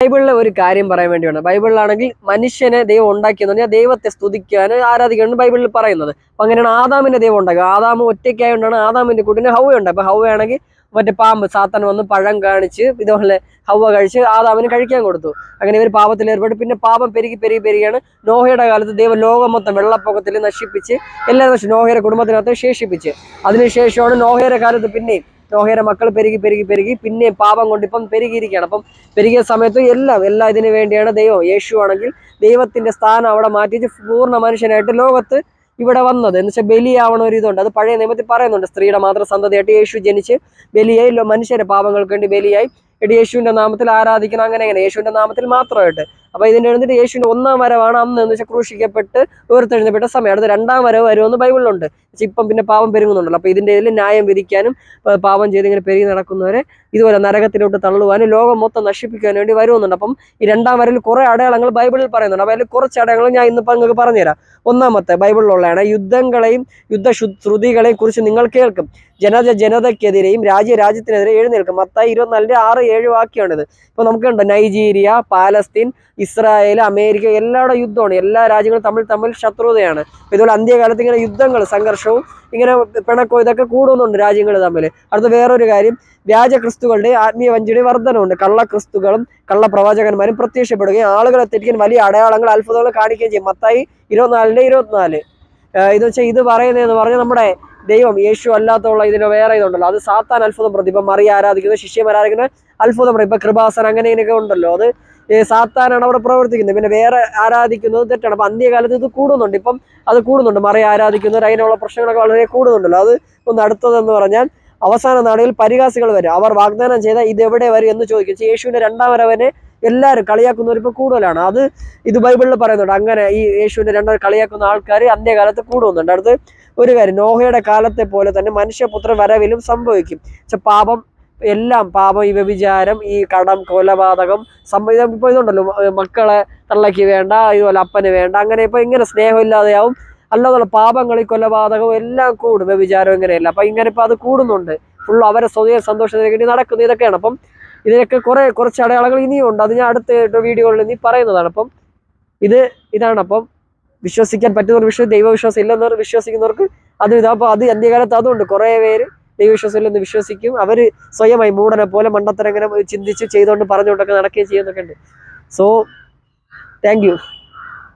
ബൈബിളിലെ ഒരു കാര്യം പറയാൻ വേണ്ടിയാണ്. ബൈബിളിലാണെങ്കിൽ മനുഷ്യനെ ദൈവം ഉണ്ടാക്കിയെന്ന് പറഞ്ഞാൽ ദൈവത്തെ സ്തുതിക്കാൻ ആരാധിക്കാനാണ് ബൈബിളിൽ പറയുന്നത്. അപ്പൊ അങ്ങനെയാണ് ആദാമിനെ ദൈവം ഉണ്ടാക്കുക. ആദാം ഒറ്റയ്ക്കായതുകൊണ്ടാണ് ആദാമിന്റെ കൂട്ടിന് ഹൗവയുണ്ട്. അപ്പൊ ഹൗവയാണെങ്കിൽ മറ്റേ പാമ്പ് സാത്താൻ വന്ന് പഴം കാണിച്ച് ഇതുപോലെ ഹൗവ കഴിച്ച് ആദാമിന് കഴിക്കാൻ കൊടുത്തു. അങ്ങനെ ഇവർ പാപത്തിൽ ഏർപ്പെട്ടു. പിന്നെ പാപം പെരുകിയാണ് നോഹയുടെ കാലത്ത് ദൈവം ലോകം മൊത്തം വെള്ളപ്പൊക്കത്തിൽ നശിപ്പിച്ച് എല്ലാവരും നശിച്ചു. നോഹയുടെ കുടുംബത്തിനകത്ത് ശേഷിപ്പിച്ച് അതിനുശേഷമാണ് നോഹയുടെ കാലത്ത് പിന്നെയും നോഹയുടെ മക്കൾ പെരുകി പിന്നെയും പാപം കൊണ്ട് ഇപ്പം പെരുകിയിരിക്കുകയാണ്. അപ്പം പെരുകിയ സമയത്ത് എല്ലാം ഇതിനു വേണ്ടിയാണ് ദൈവം യേശു ആണെങ്കിൽ ദൈവത്തിന്റെ സ്ഥാനം അവിടെ മാറ്റിച്ച് പൂർണ്ണ മനുഷ്യനായിട്ട് ലോകത്ത് ഇവിടെ വന്നത്. എന്ന് വെച്ചാൽ ബലിയാവണ ഒരു ഇതുണ്ട്. അത് പഴയ നിയമത്തിൽ പറയുന്നുണ്ട്. സ്ത്രീയുടെ മാത്രം സന്തതിയായിട്ട് യേശു ജനിച്ച് ബലിയായി മനുഷ്യരെ പാപങ്ങൾക്ക് വേണ്ടി ബലിയായി യേശുവിന്റെ നാമത്തിൽ ആരാധിക്കണം. അങ്ങനെ യേശുവിന്റെ നാമത്തിൽ മാത്രമായിട്ട്. അപ്പൊ ഇതിന്റെ എഴുന്നിട്ട് യേശുവിന്റെ ഒന്നാം വരവാണ് അന്ന് എന്ന് വെച്ചാൽ ക്രൂശിക്കപ്പെട്ട് ഉയർത്തെഴുന്നപ്പെട്ട സമയം. അടുത്ത രണ്ടാം വരവ് വരുമെന്ന് ബൈബിളിലുണ്ട്. ഇപ്പം പിന്നെ പാപം പെരുകുന്നുണ്ടല്ലോ. അപ്പൊ ഇതിന്റെ ഇതിൽ ന്യായം വിധിക്കാനും പാപം ചെയ്ത് ഇങ്ങനെ പെരുകി നടക്കുന്നവരെ ഇതുപോലെ നരകത്തിലോട്ട് തള്ളുവാനും ലോകം മൊത്തം നശിപ്പിക്കാൻ വേണ്ടി വരുന്നുണ്ട്. അപ്പം ഈ രണ്ടാം വരവിൽ കുറെ അടയാളങ്ങൾ ബൈബിളിൽ പറയുന്നുണ്ട്. അപ്പൊ അതിൽ കുറച്ച് അടയാളങ്ങൾ ഞാൻ ഇന്നിപ്പോൾ നിങ്ങൾക്ക് പറഞ്ഞുതരാം. ഒന്നാമത്തെ ബൈബിളിലുള്ളതാണ് യുദ്ധങ്ങളെയും യുദ്ധശ്രുതികളെയും കുറിച്ച് നിങ്ങൾ കേൾക്കും. ജനതയ്ക്കെതിരെയും രാജ്യത്തിനെതിരെ എഴുന്നേൽക്കും. മത്തായി 24:6-7 വാക്യമാണിത്. ഇപ്പൊ നമുക്ക് കണ്ടോ, നൈജീരിയ, പാലസ്തീൻ, ഇസ്രായേൽ, അമേരിക്ക എല്ലാവരുടെ യുദ്ധമാണ്. എല്ലാ രാജ്യങ്ങളും തമ്മിൽ ശത്രുതയാണ്. ഇതുപോലെ അന്ത്യകാലത്ത് ഇങ്ങനെ യുദ്ധങ്ങൾ, സംഘർഷവും ഇങ്ങനെ പിണക്കവും ഇതൊക്കെ കൂടുന്നുണ്ട് രാജ്യങ്ങൾ തമ്മിൽ. അടുത്ത വേറൊരു കാര്യം, വ്യാജ ക്രിസ്തുക്കളുടെ ആത്മീയ വഞ്ചനയുടെ വർധനമുണ്ട്. കള്ളക്രിസ്തുക്കളും കള്ളപ്രവാചകന്മാരും പ്രത്യക്ഷപ്പെടുകയും ആളുകളെ തെറ്റിക്കാൻ വലിയ അടയാളങ്ങൾ അത്ഭുതങ്ങൾ കാണിക്കുകയും ചെയ്യും. മത്തായി 24:24. ഇത് വെച്ചാൽ ഇത് പറയുന്നതെന്ന് പറഞ്ഞാൽ നമ്മുടെ ദൈവം യേശു അല്ലാത്തുള്ള ഇതിന് വേറെ ഇതുണ്ടല്ലോ, അത് സാത്താൻ അത്ഭുതം പ്രതി. ഇപ്പം മറിയ ആരാധിക്കുന്നത്, ശിഷ്യന്മാർ ആരാധിക്കുന്നത് അത്ഭുതം പ്രതി. ഇപ്പൊ കൃപാസനം അങ്ങനെ ഇങ്ങനെയൊക്കെ ഉണ്ടല്ലോ, അത് സാത്താനാണ് അവിടെ പ്രവർത്തിക്കുന്നത്. പിന്നെ വേറെ ആരാധിക്കുന്നത് തെറ്റാണ്. അപ്പൊ അന്ത്യകാലത്ത് ഇത് കൂടുന്നുണ്ട്. ഇപ്പം അത് കൂടുന്നുണ്ട്. മറിയ ആരാധിക്കുന്നവർ അതിനുള്ള പ്രശ്നങ്ങളൊക്കെ വളരെ കൂടുന്നുണ്ടല്ലോ. അത് ഒന്ന് അടുത്തതെന്ന് പറഞ്ഞാൽ അവസാന നാളുകളിൽ പരിഹാസികൾ വരും. അവർ വാഗ്ദാനം ചെയ്ത ഇത് എവിടെ വരും എന്ന് ചോദിക്കും. യേശുവിന്റെ രണ്ടാം വരവനെ എല്ലാവരും കളിയാക്കുന്നവർ ഇപ്പൊ കൂടുതലാണ്. ഇത് ബൈബിളിൽ പറയുന്നുണ്ട്. അങ്ങനെ ഈ യേശുവിന്റെ രണ്ടാം കളിയാക്കുന്ന ആൾക്കാർ അന്ത്യകാലത്ത് കൂടുന്നുണ്ട്. അടുത്ത് ഒരു കാര്യം, നോഹയുടെ കാലത്തെ പോലെ തന്നെ മനുഷ്യപുത്രൻ വരവിലും സംഭവിക്കും. പാപം, ഈ വ്യഭിചാരം, ഈ കടം, കൊലപാതകം, ഇപ്പൊ ഇതുണ്ടല്ലോ, മക്കളെ തള്ളയ്ക്ക് വേണ്ട, ഇതുപോലെ അപ്പന് വേണ്ട, അങ്ങനെ ഇപ്പൊ ഇങ്ങനെ സ്നേഹമില്ലാതെയാവും. അല്ലാതുള്ള പാപങ്ങൾ, ഈ കൊലപാതകവും എല്ലാം കൂടും. വ്യഭിചാരം ഇങ്ങനെയല്ല. അപ്പൊ ഇങ്ങനെ ഇപ്പൊ അത് കൂടുന്നുണ്ട്. ഫുള്ള് അവരെ സ്വയം സന്തോഷത്തിന് വേണ്ടി നടക്കുന്നു. ഇതൊക്കെയാണ്. അപ്പം ഇതിനൊക്കെ കുറച്ച് അടയാളങ്ങൾ ഇനിയും ഉണ്ട്. അത് ഞാൻ അടുത്ത വീഡിയോകളിൽ ഇനി പറയുന്നതാണ്. അപ്പം ഇതാണ്. അപ്പം വിശ്വസിക്കാൻ പറ്റുന്നവർ ദൈവവിശ്വാസം ഇല്ലെന്നവർ വിശ്വസിക്കുന്നവർക്ക് അപ്പൊ അത് അന്ത്യകാലത്ത് അതുകൊണ്ട് കുറെ പേര് ദൈവവിശ്വാസം ഇല്ലെന്ന് വിശ്വസിക്കും. അവര് സ്വയമായി മൂടനെ പോലെ മണ്ടത്തരം ഇങ്ങനെ ചിന്തിച്ച് ചെയ്തുകൊണ്ട് പറഞ്ഞുകൊണ്ടൊക്കെ നടക്കുകയും ചെയ്യുന്നൊക്കെ ഉണ്ട്. So thank you.